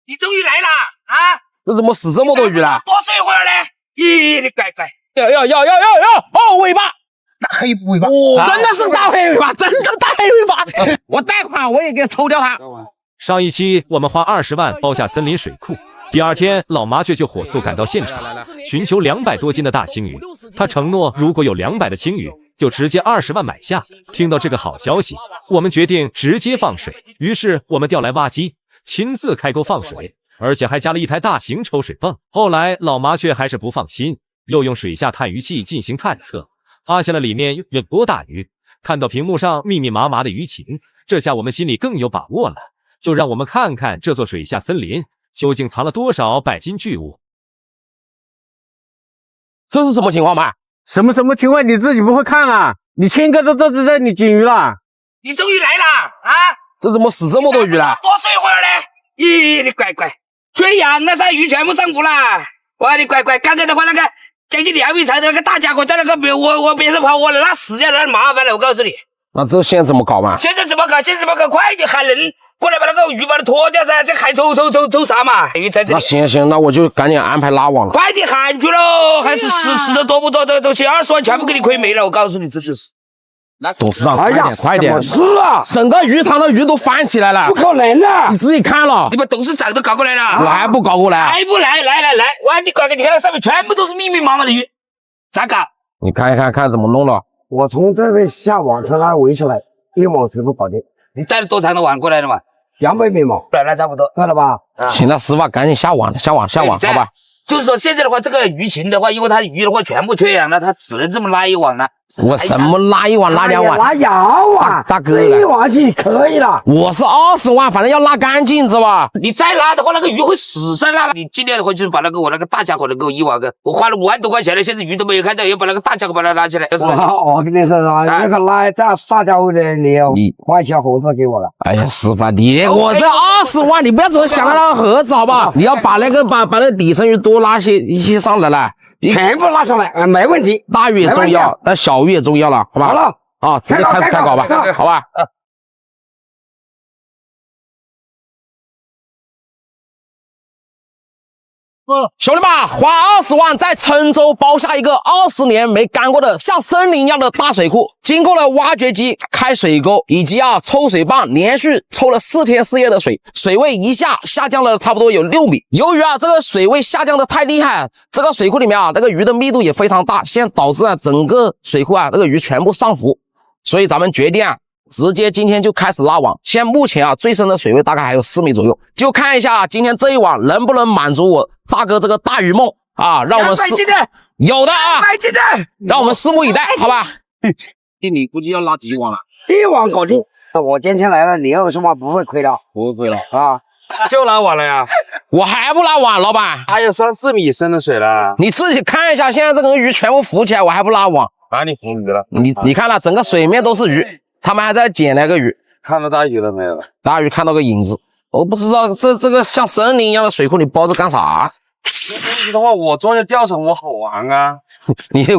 你终于来了啊！这怎么死这么多鱼了？多睡一会儿嘞。咦，你乖乖。要！哦，尾巴，大黑尾巴，真的是大黑尾巴，真的大黑尾巴。我贷款我也给抽掉它。上一期我们花20万包下森林水库，第二天老麻雀就火速赶到现场，寻求200多斤的大青鱼。他承诺如果有200的青鱼，就直接20万买下。听到这个好消息，我们决定直接放水。于是我们调来挖机，亲自开沟放水，而且还加了一台大型抽水泵。后来老麻雀还是不放心，又用水下探鱼器进行探测，发现了里面有多大鱼。看到屏幕上密密麻麻的鱼群，这下我们心里更有把握了。就让我们看看这座水下森林究竟藏了多少百斤巨物。这是什么情况嘛？什么情况？你自己不会看啊？你千个都在你金鱼了。你终于来了啊！这怎么死这么多鱼了？多睡一会儿嘞。咦，你乖乖。追羊那三鱼全部上浮了。哇，你乖乖。刚才的话那个将近2米长的那个大家伙在那个我边上跑，我那死掉了，麻烦了，我告诉你。那这现在怎么搞嘛？现在怎么搞？快点喊人过来把那个鱼把它拖掉噻！这还抽啥嘛？鱼在这里。那行，那我就赶紧安排拉网了。快点喊去喽！还是死的多不多？都去20万全部给你亏没了！我告诉你，这就是。董事长，快点！是啊，整个鱼塘的鱼都翻起来了，不可能的！你自己看了，你把董事长都搞过来了，我还不搞过来？还不来！哇，你乖乖，你看那上面全部都是密密麻麻的鱼，咋搞？你看一看怎么弄了。我从这边下网车来围起来，一网全部搞定。你带了多长的网过来了嘛？200米嘛，那差不多，够了吧？行，那师傅赶紧下网，好吧？就是说现在的话，这个鱼群的话，因为它鱼的话全部缺氧了，它只能这么拉一网了。我什么拉一网拉2网？拉1网，大哥，一网就可以了。我是20万，反正要拉干净，知道吧？你再拉的话，那个鱼会死上来了。你尽量的话，就是把我那个大家伙能够一网我花了5万多块钱了，现在鱼都没有看到，要把那个大家伙把它拉起来。我跟你说啊，那个拉大家伙的，你要花钱合作给我了。哎呀，师傅，我这20万，你不要总想那个盒子，好不好？你要把那个把那个底层鱼多拉一些上来了。全部拉上来，没问题。大鱼也重要，但小鱼也重要了，好吧？好了，啊，直接开始开搞吧，好吧？兄弟们，花20万在郴州包下一个20年没干过的像森林一样的大水库，经过了挖掘机、开水沟以及抽水泵，连续抽了4天4夜的水，水位一下降了差不多有6米。由于这个水位下降的太厉害，这个水库里面那个鱼的密度也非常大，现在导致整个水库那个鱼全部上浮，所以咱们决定直接今天就开始拉网。现在目前最深的水位大概还有4米左右，就看一下今天这一网能不能满足我大哥这个大鱼梦啊！让我们有的啊，让我们拭目以待，好吧？你估计要拉几网了？1网搞定。我今天来了，你20万不会亏了？不会亏了啊！就拉网了呀？我还不拉网，老板？还有3、4米深的水了。你自己看一下，现在这个鱼全部浮起来，我还不拉网？哪里浮鱼了？你看了，整个水面都是鱼。他们还在捡那个鱼，看到大鱼了没有？大鱼看到个影子，我不知道这个像森林一样的水库，你包着干啥？这东西的话，我装着钓场我好玩啊！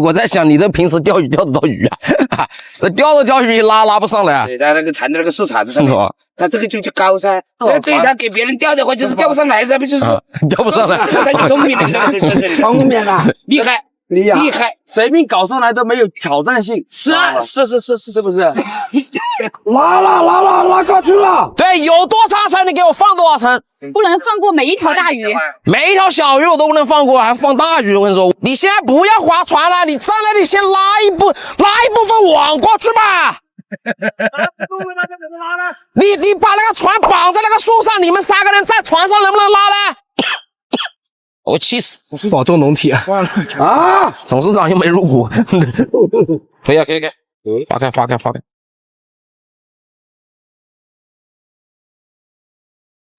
我在想，你这平时钓鱼钓得到鱼啊？钓着钓鱼拉不上来。对，他那个缠在那个树杈子上面，他这个就叫高噻。对他给别人钓的话，就是钓不上来噻，不就是钓不上来？他就聪明了，聪明了，厉害。厉害，随便搞上来都没有挑战性。是不是？拉过去了。对，有多长层你给我放多少层，不能放过每一条大鱼，每一条小鱼我都不能放过，还放大鱼。我跟你说，你现在不要划船了，你上来你先拉一部分网过去吧。你把那个船绑在那个树上，你们3个人在船上能不能拉呢？我气死！保重龙体啊！董事长又没入股，可以，发开。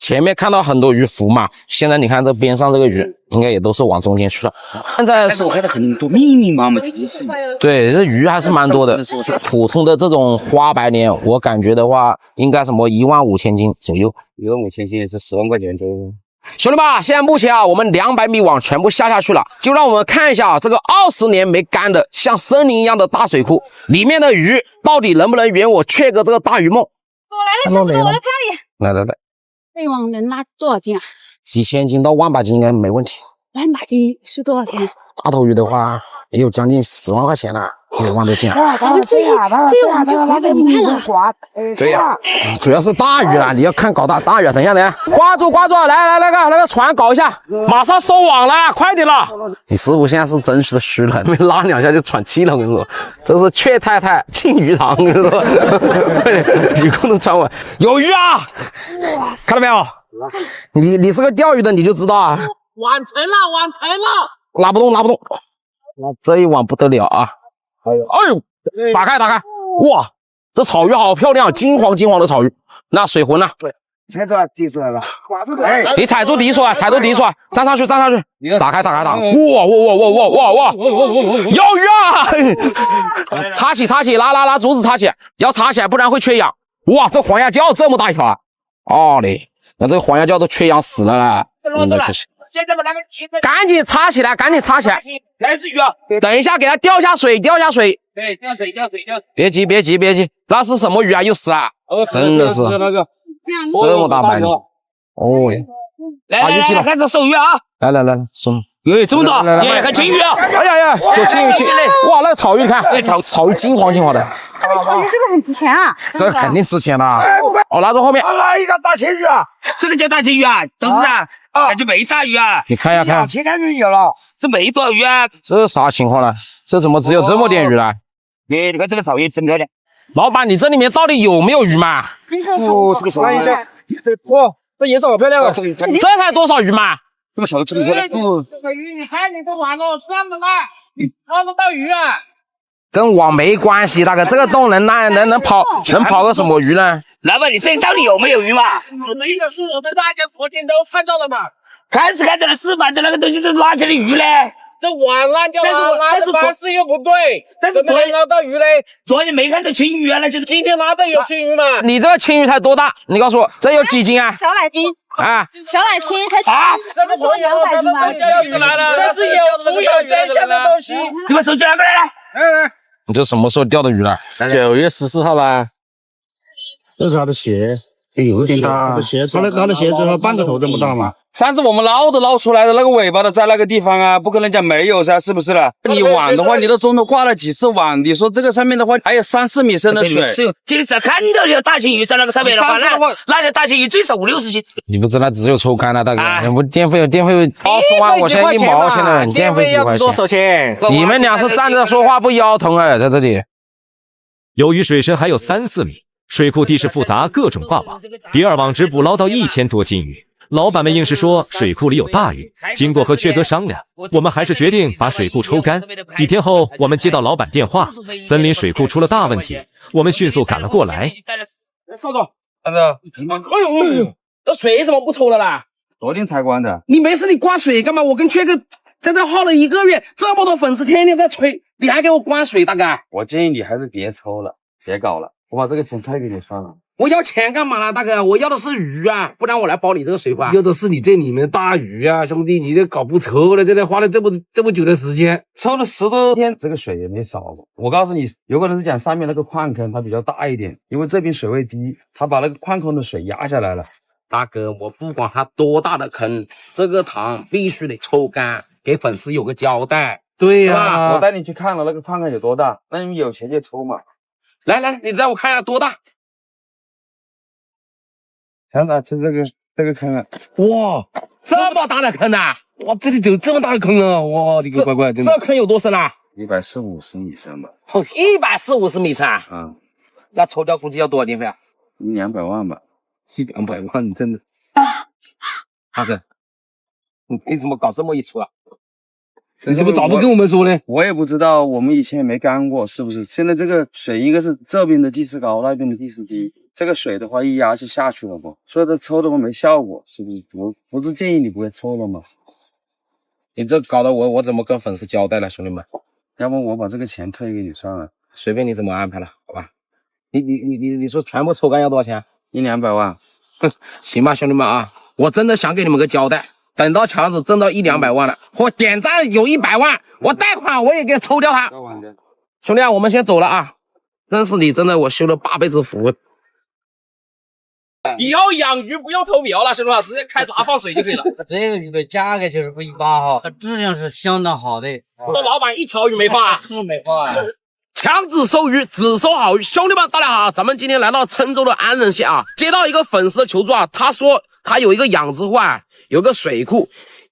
前面看到很多鱼浮嘛，现在你看这边上这个鱼，应该也都是往中间去了。现在是我看到很多密密麻麻，对，这鱼还是蛮多的。普通的这种花白鲢，我感觉的话，应该什么15000斤左右，15000斤也是10万块钱左右。兄弟们，现在目前我们200米网全部下去了，就让我们看一下这个20年没干的像森林一样的大水库里面的鱼到底能不能圆我雀哥这个大鱼梦。我来了，小哥，我来看你。来，这一网能拉多少斤啊几千斤到万把斤应该没问题。万把斤是多少钱？大头鱼的话也有将近10万块钱了，5万多斤。咱们这网就500了。对呀，主要是大鱼啦，你要看搞大鱼。等一下，挂住，来那个船搞一下，马上收网了，快点了。你师傅现在是真实的虚了，没拉2下就喘气了，我跟你说，这是雀太太进鱼塘，我跟你说，鱼钩都穿完，有鱼啊！看到没有？你是个钓鱼的，你就知道啊。完成了，拉不动，那这一网不得了啊！哎呦，打开，哇，这草鱼好漂亮，金黄的草鱼，那水浑呢？踩着滴出来了，你踩住滴出来，站上去，打开，哇，有鱼啊！插起，拉竹子插起，要插起来，不然会缺氧。哇，这黄鸭叫这么大一条啊！哦嘞，那这个黄鸭叫都缺氧死了啦，不行。赶紧插起来！全是鱼啊！等一下，给它掉下水。对，掉水。别急，那是什么鱼啊？又死了！真的是这么大白鲢。哦呀！来，开始收鱼啊！来，收。这么多，看金鱼啊！哎呀，就金鱼。哇，那个草鱼你看，草鱼金黄的。草鱼是不是很值钱啊？这肯定值钱啦！哦，拿着后面。来一个大青鱼啊！这个叫大青鱼啊，董事长。感觉没大鱼啊！你看一下，天干鱼有了，这没多少鱼啊！这啥情况呢？这怎么只有这么点鱼呢？你看这个草鱼真漂亮。老板，你这里面到底有没有鱼嘛？这个草鱼，哇，这颜色好漂亮啊！这才多少鱼嘛？这个小这么漂亮。这个鱼你看你都完了，这么大，你抓得到鱼啊？跟网没关系，大哥，这个洞能跑个什么鱼呢？老板，你这到底有没有鱼嘛？我的意思是我们大家昨天都看到了嘛。看到了是吧？这那个东西是拉起来的鱼嘞。这网烂掉了，拉的方式又不对，但是怎么能捞到鱼嘞？昨天没看到青鱼啊，那些今天拿的有青鱼嘛？你这个青鱼才多大？你告诉我，这有几斤啊？小奶青啊，小奶青才这么说200斤吗？钓鱼来了，这是有图有真相的东西。你把手机拿过来来。你这什么时候钓的鱼了？9月14号吧。这是他的鞋，有点大。他的鞋子和半个头这么大嘛。上次我们捞出来的那个尾巴的在那个地方啊，不可能讲没有噻，是不是了？你网的话，你都中途挂了几次网，你说这个上面的话还有3、4米深的水。这里只要看到条大青鱼在那个上面的话，那条大青鱼最少50、60斤。你不知道只有抽干了，大哥。我电费20万，我现在1毛钱的，电费几块钱？多少钱？你们俩是站着说话不腰疼哎，在这里。由于水深还有3、4米，水库地势复杂，各种挂网。第2网只捕捞到1000多斤鱼。老板们硬是说水库里有大鱼，经过和雀哥商量，我们还是决定把水库抽干。几天后，我们接到老板电话，森林水库出了大问题，我们迅速赶了过来。邵总，哎呦，这水怎么不抽了啦？昨天才关的。你没事，你关水干嘛？我跟雀哥在这耗了1个月，这么多粉丝天天在吹，你还给我关水，大哥？我建议你还是别抽了，别搞了，我把这个钱退给你算了。我要钱干嘛啦，大哥？我要的是鱼啊，不然我来包你这个水吧。要的是你这里面的大鱼啊，兄弟，你这搞不抽了，在这花了这么久的时间，抽了10多天，这个水也没少过。我告诉你，有可能是讲上面那个矿坑它比较大一点，因为这边水位低，它把那个矿坑的水压下来了。大哥，我不管它多大的坑，这个塘必须得抽干，给粉丝有个交代。对呀，我带你去看了那个矿坑有多大，那你们有钱就抽嘛。来，你带我看一下多大。想打吃这个坑啊！哇，这么大的坑啊！哇，这里有这么大的坑啊！哇，你个乖乖，这坑有多深啊？140、50米深吧。140、50米深啊！嗯，那抽掉估计要多少电费啊？200万吧。100万，你真的？大哥，你凭什么搞这么一出啊？你怎么早不跟我们说呢？我也不知道，我们以前也没干过，是不是？现在这个水一个是这边的地势高，那边的地势低。这个水的话一压就下去了嘛，所以这抽的话没效果，是不是？我不是建议你不会抽了吗？你这搞得我怎么跟粉丝交代了，兄弟们？要不我把这个钱退给你算了，随便你怎么安排了，好吧？你说全部抽干要多少钱？100、200万。哼，行吧，兄弟们啊，我真的想给你们个交代。等到强子挣到100、200万了，或点赞有100万，我贷款我也给抽掉他。兄弟啊，我们先走了啊！认识你真的我修了8辈子福。以后养鱼不用投苗了，兄弟们，直接开闸放水就可以了。这个鱼的价格就是不一般哈，它质量是相当好的。这老板一条鱼没放啊？是没放啊。强制收鱼，只收好鱼。兄弟们，大家好，咱们今天来到郴州的安仁县啊，接到一个粉丝的求助啊，他说他有一个养殖户啊，有个水库，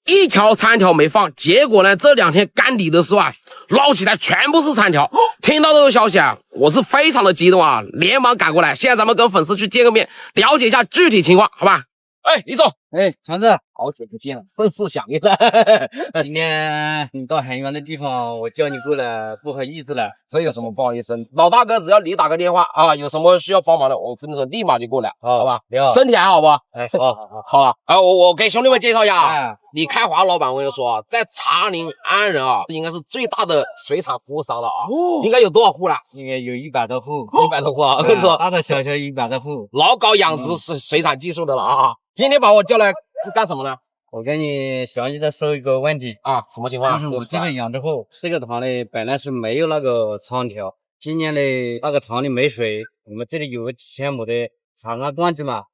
一条餐条没放，结果呢，这2天干底的时候啊，捞起来全部是餐条。听到这个消息啊，我是非常的激动啊，连忙赶过来。现在咱们跟粉丝去见个面，了解一下具体情况，好吧？哎，李总，哎，强子，好久不见了，甚是想念。今天你到很远的地方，我叫你过来，不好意思了。这有什么不好意思？老大哥，只要你打个电话啊，有什么需要帮忙的，我跟你说，立马就过来，好吧？你好，身体还好不？哎，好。好了啊，我给兄弟们介绍一下啊，哎，李开华老板，我跟你说啊，在茶陵安仁啊，应该是最大的水产服务商了啊，应该有多少户了应该有100多户？100多户啊，我跟你说，大大小小100多户，老搞养殖水产技术的了啊。今天把我叫来是干什么呢？我跟你详细的说一个问题啊，什么情况？就是我这个养殖户，这个塘里本来是没有那个仓条，今年的那个塘里没水，我们这里有个几千亩的长岸灌注嘛，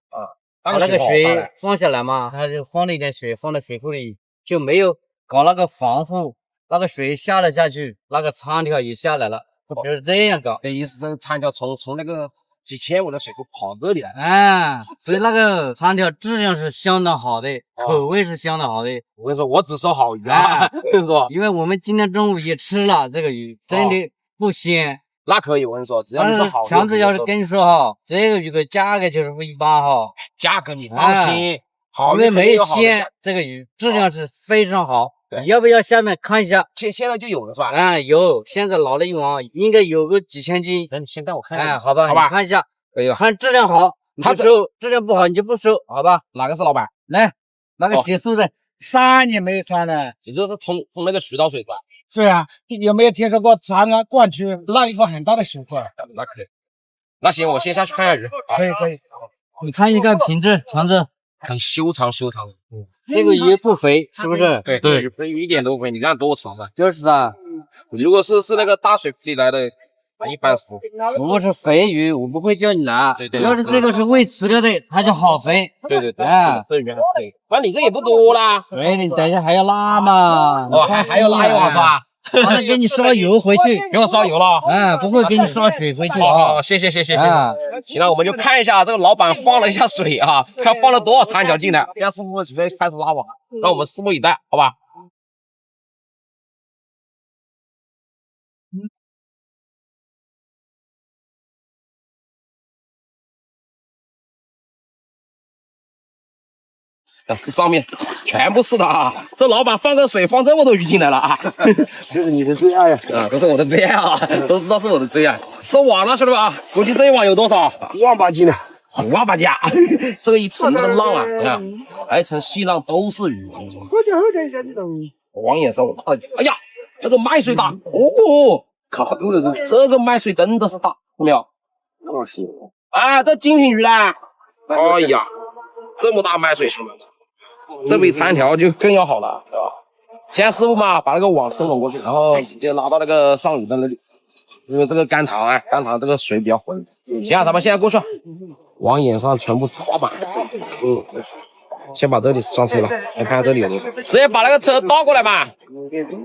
把那个水放下来嘛，他就放了一点水放在水库里，就没有搞那个防护，那个水下了下去，那个仓条也下来了，就是这样搞。这意思，这个餐条从那个几千亩的水库跑这里来，哎，所以那个仓条质量是相当好的，口味是相当好的。我跟你说，我只收好鱼啊，跟你说，因为我们今天中午也吃了这个鱼，真的不鲜。那可以，我跟你说，只要你是好鱼，强子要是跟你说哈，这个鱼的价格就是不一般哈，价格你放心，好因为没有鲜，这个鱼质量是非常好。你要不要下面看一下？现在就有了是吧？啊，有，现在老了一网应该有个几千斤。那你先带我看一哎，下，好吧，好吧，你看一下，哎呦，看质量好你就收，质量不好你就不收，好吧？哪个是老板？来，那个写素的3年没穿了。你这是通那个渠道水是吧？对啊，有没有听说过长安灌区那一个很大的水库？那可以，那行，我先下去看一下鱼。可以。你看一个品质，强子，很修长，这个鱼不肥，是不是？对，这鱼一点都不肥，你看多长啊！就是啊，如果是那个大水库里来的，一般是不肥。如果是肥鱼，我不会叫你拿。对要是这个是喂饲料的，它就好肥。对，哎，这鱼很肥。那你这也不多啦。对，你等一下还要拉嘛。哦，还要拉一碗是吧？完了给你烧油回去，给我烧油了。哎，不会给你烧水回去。哦，谢谢。啊，行了，我们就看一下这个老板放了一下水啊，看放了多少餐条进来。现在师傅准备开始拉网，让我们拭目以待，好吧？这上面全部是的啊！这老板放个水放这么多鱼进来了啊！这是你的最爱呀！啊，都是我的最爱啊，都知道是我的最爱。收网了，兄弟们啊！估计这一网有多少5万8斤呢？5万8斤！这一层的浪啊，你看，排成细浪都是鱼。网眼上我大，哎呀，这个麦穗大哦，卡住了这个麦穗真的是大，看到没有？啊，这精品鱼啦！哎呀，这么大麦穗，兄弟们，这比餐条就更要好了，对吧？现在师傅嘛，把那个网收拢过去，然后直接拉到那个上鱼的那里，因为这个干塘啊，干塘这个水比较浑。行啊，咱们现在过去，网眼上全部挂满。先把这里上车了，来看看这里有多少。直接把那个车倒过来嘛。100斤。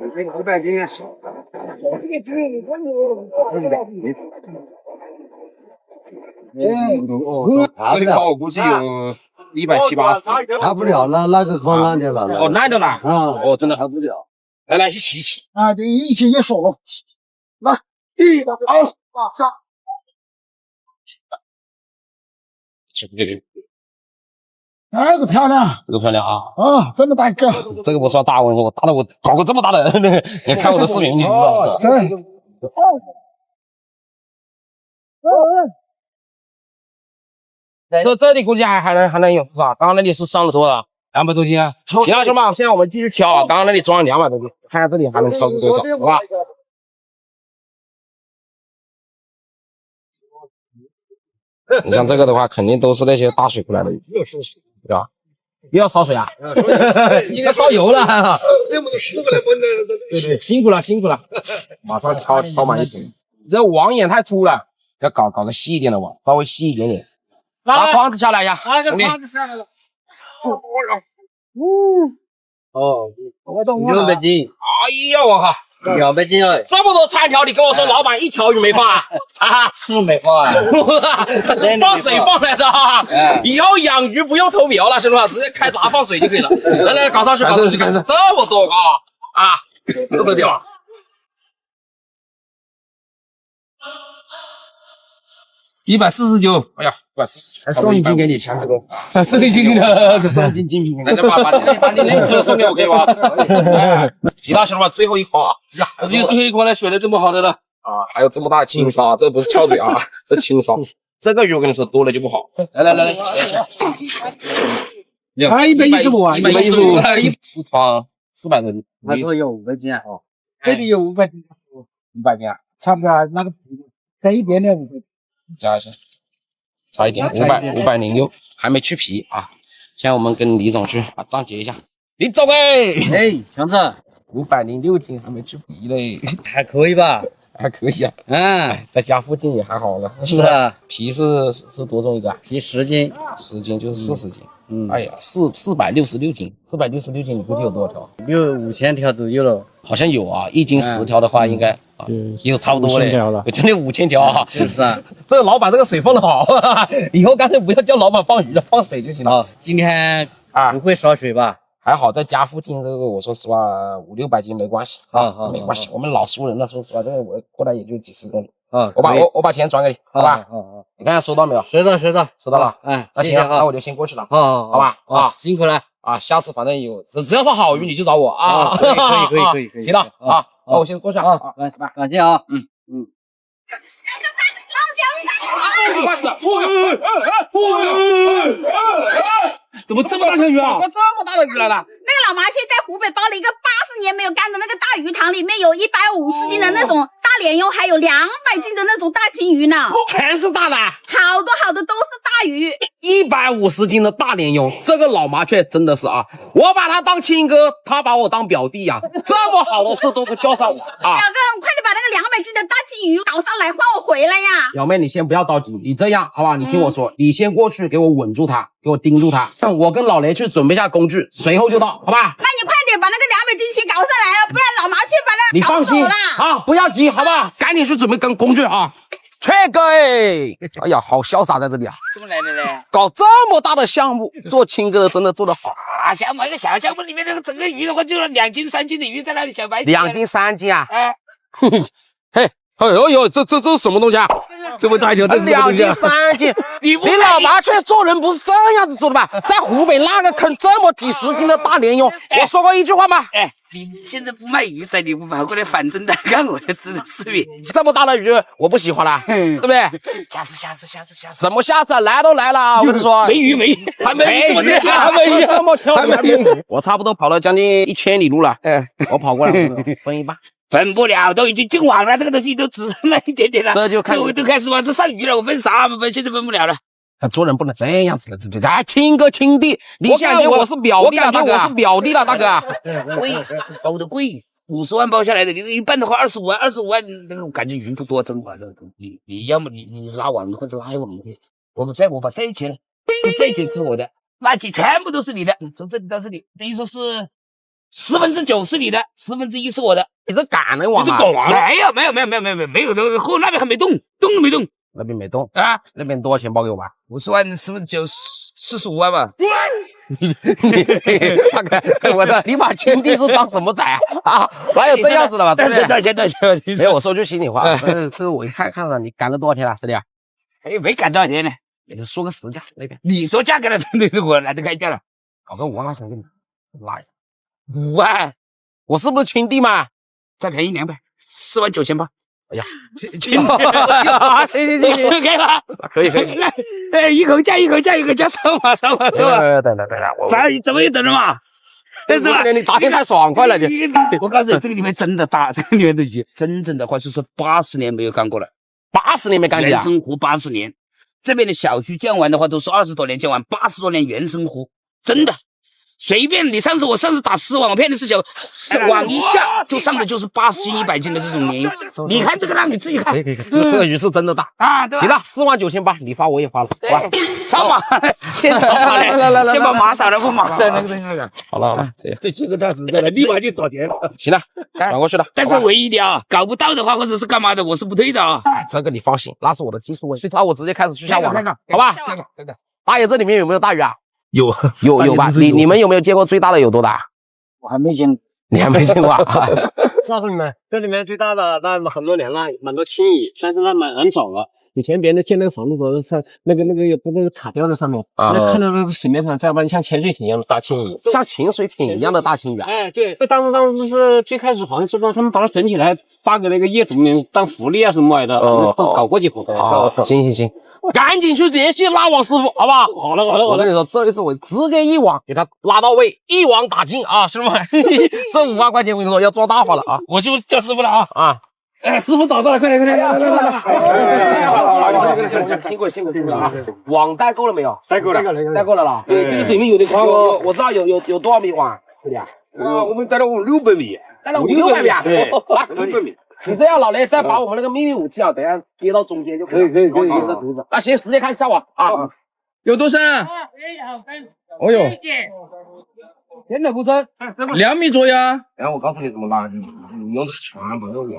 这里我估计有170、80。爬不了了，那个坑烂掉了。哦，烂掉了。啊，哦，真的爬不了。来，一起。啊，对，一起就手了。来，1、2、3。对，这个漂亮，这个漂亮啊！啊，这么大个，这个不算大，我大的我搞过这么大的，你看我的视频你就知道了。这里估计还能有是吧？刚刚那里是上了多少？200多斤啊！行啊，兄弟们，现在我们继续挑啊。刚刚那里装了200多斤，看看这里还能挑出多少，好吧？你像这个的话，肯定都是那些大水库来的鱼，对吧？又要烧水啊？要烧油了，那么多师傅来问的，对，辛苦了，马上挑满一桶。这网眼太粗了，要搞个细一点的网，稍微细一点点。把筐子下来呀，那个兄弟。筐子下来了。哦，200斤。哎呀，我靠，200斤哦，这么多餐条，你跟我说老板一条鱼没放啊？啊，是没放啊，放水放来的啊！以后养鱼不用投苗了，兄弟们，直接开闸放水就可以了。来来，搞上去，搞上去，这么多啊！不得了。149，哎呀，149，送一斤给你，强子哥。送一斤的，送一斤精品。来把你那车送给我可以吗？其他兄弟们，最后一筐啊！只有最后一筐了，选的这么好的了。啊，还有这么大的青烧，这不是翘嘴啊，这青烧。这个鱼我跟你说多了就不好。来，切。他115啊，115，四筐400多斤。他说有500斤啊，这里有500斤，500斤啊，差不多那个再一点点500斤。加一下，差一点，506，还没去皮啊。现在我们跟李总去把账结一下。李总哎，强子506斤还没去皮嘞，还可以吧？还可以啊。嗯，在家附近也还好了。是啊，皮是多重一个啊？皮10斤，10斤就是40斤。哎呀，466斤，466斤，你估计有多少条？有5000条都有了。好像有啊，一斤10条的话，应该有差不多嘞，有将近5000条啊。就是啊，这个老板这个水放的好，以后干脆不要叫老板放鱼了，放水就行了。今天不会烧水吧？还好在家附近，这个我说实话500-600斤没关系啊，没关系。我们老熟人了，说实话，这个我过来也就几10公里啊。我把钱转给你，好吧？你看看收到没有？收到了。哎，那行，那我就先过去了。好吧？辛苦了啊！下次反正有只要是好鱼你就找我啊。可以。行了啊，那我先过去了啊。感谢啊。怎么这么大条鱼啊？这么大的鱼来了！那个老麻雀在湖北包了一个80年没有干的那个大鱼塘，里面有150斤的那种大鲢鳙，还有200斤的那种大青鱼呢，全是大的，好多都是大鱼。150斤的大鲢鳙，这个老麻雀真的是啊，我把他当亲哥，他把我当表弟呀，这么好的事都不叫上我啊！表哥，快点把那个200斤的大青鱼搞上来，换我回来呀！表妹，你先不要着急，你这样好吧？你听我说，你先过去给我稳住他，给我盯住他，我跟老雷去准备一下工具，随后就到，好吧？那你快点把那个200斤鱼搞上来啊，不然老麻雀把那你放心啊，不要急，好不好？赶紧去准备工具啊！缺哥哎呀，好潇洒在这里啊！怎么来的呢？搞这么大的项目，做亲哥的真的做得好。项目一个小项目里面那个整个鱼的话，就2斤3斤的鱼在那里小白。2斤3斤啊？哎，嘿，哎呦，这是什么东西啊？这么大一条，这是2斤3斤，你老麻雀做人不是这样子做的吧？在湖北那个坑这么几10斤的大鲢鳙，我说过一句话吗？哎，你现在不卖鱼仔，你不跑过来反正单干我的知道是别？这么大的鱼我不喜欢了，对不对？下次，什么下次啊？来都来了，我跟你说，没鱼，还没鱼，我差不多跑了将近1000里路了，我跑过来分一半。分不了，都已经进网了，这个东西都只剩了一点点了。这就看我都开始往这上鱼了，我分啥分？现在分不了了。做人不能这样子了，对不对？哎，亲哥亲弟，你现在我是表弟了，大哥，我是表弟了，大哥。贵，包的贵，50万包下来的，你一半的话25万，25万那个我感觉鱼不多，真话这个你要么你拉网或者拉网去，我把这一节了，这一节是我的，那节全部都是你的，从这里到这里，等于说是9%是你的，1/10是我的。你这赶人网啊？没有，后那边还没动都没动。那边没动啊？那边多少钱包给我吧？50万9%， 45万吧。大哥，我的，你把亲弟是当什么仔啊？哪有这样子的吧？多少钱？没有，我说句心里话，这个我一看了，你赶了多少天了？这里啊？哎，没赶多少天呢，也是说个实价那边。你说价格了，真的我懒得开价了。搞个5万块钱给你拉一下。5万，我是不是亲弟嘛？再便宜200，49800。哎呀，亲弟，可以吧？可以。那一口价，上吧。对，怎么也等着嘛？但是吧，你答应太爽快了，你。我告诉你，这个里面真的大，这个里面的鱼，真正的话就是80年没有干过了，80年没干过。原生湖80年，这边的小区建完的话都是20多年建完，80多年原生湖，真的。随便你我上次打10网，我骗你19，往一下就上的就是80斤、100斤的这种鲢油。你看这个浪，你自己看。可以，这个鱼是真的大啊，对吧？行了，49800，你发我也发了，好吧？上马，先上马来，先把马扫了，不马在那个。好了，这几个大实在的，立马就找钱了。行了，转过去了。但是唯一一点啊，搞不到的话或者是干嘛的，我是不退的啊。哎，这个你放心，那是我的技术问题，我直接开始去下网了，看好吧？这个，大爷，这里面有没有大鱼啊？有吧？你们有没有见过最大的有多大？我还没见过。你还没见过啊？告诉你们，这里面最大的那很多年了，蛮多青鱼，但是那蛮少了。以前别人建那个房子都是那个塔吊在上面，那看到那个水面上，再不然像潜水艇一样的大青鱼，像潜水艇一样的大青鱼啊！哎，对，当时是最开始好像是说他们把它整起来，发给那个业主们当福利啊什么来的，搞过几回。行，赶紧去联系拉网师傅，好不好？好了，我跟你说，这一次我直接一网给他拉到位，一网打尽啊，兄弟们，这5万块钱我跟你说要赚大发了啊！我就叫师傅了啊！师傅找到了，快点！辛苦了啊！网带够了没有？带够了啦。对，这个水面有点宽哦。我知道有多少米网，兄弟啊？我们带了600米，带了600米啊！对，600米。你这样，老雷再把我们那个秘密武器啊，等一下接到中间就可以。可以。啊，行，直接开始下网啊！有多深啊？哦哟，真的不深2米左右啊。然后我告诉你怎么拉，你用这个船把那个网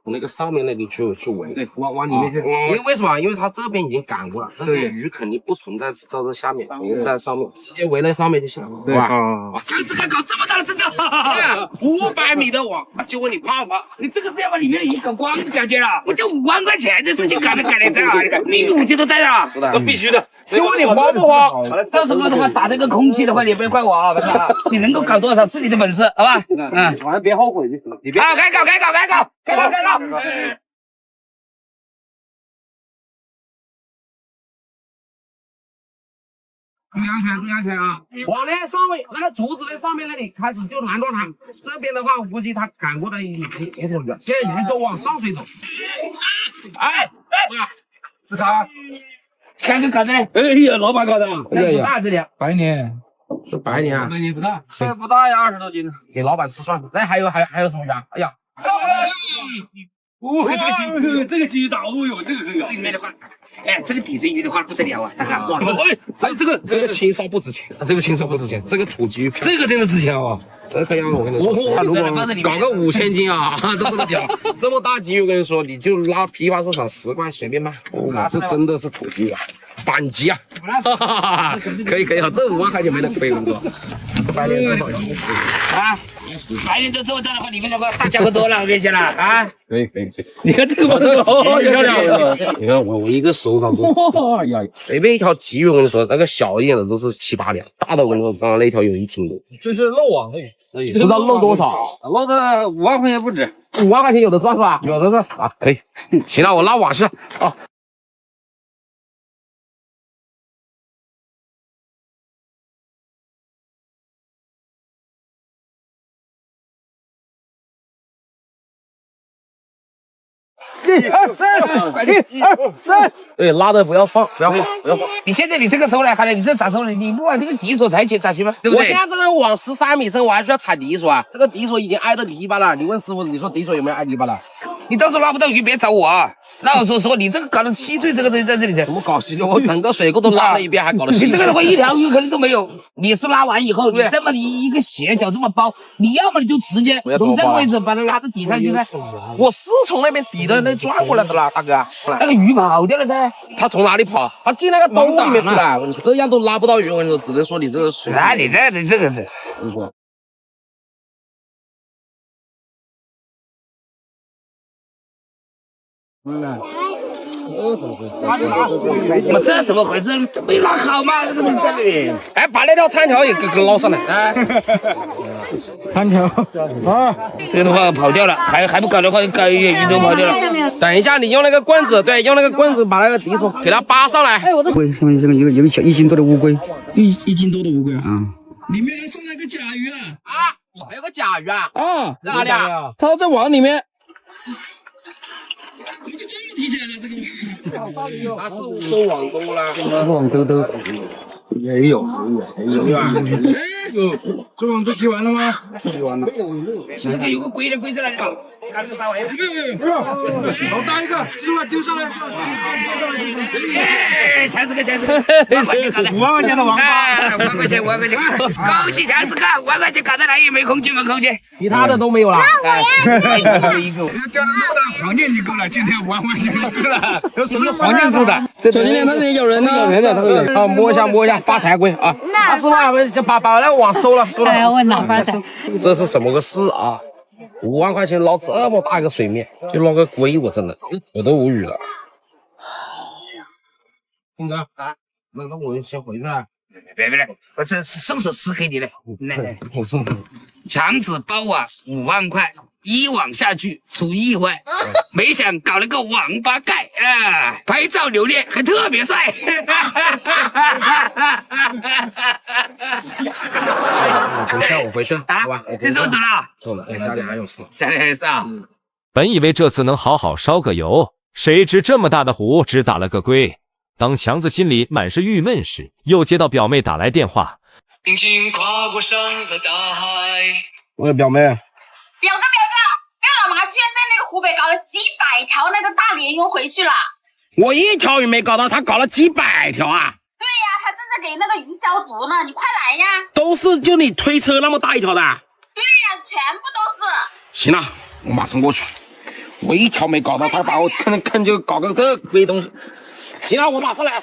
从那个上面那里去围，对，往里面去。因为为什么？因为它这边已经赶过了，这边鱼肯定不存在到这下面，肯定是在上面，直接围在上面就行了，对吧？这个搞这么大的，真的500米的网，就问你怕不怕？你这个是要把里面的鱼搞光，感觉了？我就5万块钱的事情搞得来这儿，秘密武器都带了，是的，必须的。就问你慌不慌？到时候的话打这个空气的话，你不要怪我啊，你能够搞多少是你的本事，好吧？反正别后悔就行了。你别啊，该搞！注意安全啊！网呢上面那个竹子的上面那里开始就拦断它，这边的话我估计它赶过来也挺远。现在鱼都往上水走。哎，这啥？开始搞的嘞？哎呀，老板搞的，那不大这里，白鲢，这白鲢啊，白鲢不大，这不大呀，20多斤。给老板吃算了。那还有什么鱼啊？哎呀，这个鸡大，哦哟，这个可以啊。里面的话，哎，这个底层鱼的话不得了啊！哇，这个轻烧不值钱，这个轻烧不值钱，这个土鸡这个真的值钱哦。这个样我跟你说，如果搞个5000斤啊，都不得了。这么大鸡，我跟你说，你就拉批发市场10块随便卖。这真的是土鸡啊，板鸡啊，可以啊，这5万块钱没得亏，我跟你说。白鲢至少要啊，白鲢都这么大的话，里面的话大家伙多了，我跟你讲了啊。可以。你看这个漂亮，你看我一个手掌都，随便一条鲫鱼，我跟你说，那个小一点的都是7、8两，大的我跟你说，刚刚那条有1斤多。这是漏网的鱼，不知道漏多少，漏的5万块钱不止。 5万块钱有的赚是吧？有的赚啊，可以。行了，我拉网去啊。1、2、3，对，拉的不要放。你现在你这个收来，好了，你这咋收呢？你不往这个底所踩起咋行吗？对不对？我现在这个网13米深，我还需要踩底索啊。这个底索已经挨着泥巴了。你问师傅，你说底索有没有挨泥巴了？你到时候拉不到鱼，别找我啊。那我说实话，你这个搞得稀碎，这个人在这里的。怎么搞稀碎？我整个水沟都拉了一遍，还搞得稀碎。你这个的话，一条鱼可能都没有。你是拉完以后，你这么你一个斜角这么包，你要么你就直接从这个位置把它拉到底上去噻。我是从那边底的那转过来的啦，大哥。那个鱼跑掉了噻。他从哪里跑？他进那个洞里面去了。我跟你说，这样都拉不到鱼，我跟你说，只能说你这个水。啊，你这个。我这怎么回事？没拉好吗？这个人在这里。哎，把那条餐条也给捞上来。哎，餐条啊，这个的话跑掉了，还不搞的话，搞鱼都跑掉了。等一下，你用那个棍子，对，用那个棍子把那个底索给它扒上来。乌龟上面这个一个小1斤多的乌龟，一斤多的乌龟啊，里面还上来个甲鱼啊，还有个甲鱼啊，在哪里啊？它在网里面。 怎么就这么提起来了？这个那是收网兜啦，网兜也有啊。哟，这网都结完了吗？结完了。这个有个鬼的鬼子来了，看这3万。好大一个，10万丢上来，10万。哎，强子哥，强子哥，5万块钱的王八，5万块钱，5万块钱，恭喜强子哥，5万块钱搞到哪里？没空间，没空间，其他的都没有了。一个。钓了那么大黄金就够了，今天5万块钱就够了。有什么黄金做的？小金莲他这咬人呢，咬人的，他有。啊，摸一下，摸一下，发财龟啊！80万，就把那个网收了，收了。哎呀，我哪发财？这是什么个事啊？5万块钱捞这么大一个水面，就捞个龟，我真的，我都无语了。峰哥啊，那我先回去了。别，我这是伸手撕给你的，来，我送你。强子包网5万块。1网下去出意外，没想搞了个王八盖啊！拍照留念还特别帅。等下我回去了，好吧？你走了？走了，家里还有事。家里还有事啊？本以为这次能好好烧个油，谁知这么大的壶只打了个龟。当强子心里满是郁闷时，又接到表妹打来电话。轻轻跨过山和大海。喂，表妹。表哥，那老麻居然在那个湖北搞了几百条那个大鲢鳙回去了。我一条鱼没搞到，他搞了几百条啊！对呀，他正在给那个鱼消毒呢，你快来呀！都是就你推车那么大一条的？对呀，全部都是。行了，我马上过去。我一条没搞到，他把我坑就搞个这鬼东西。行了，我马上来。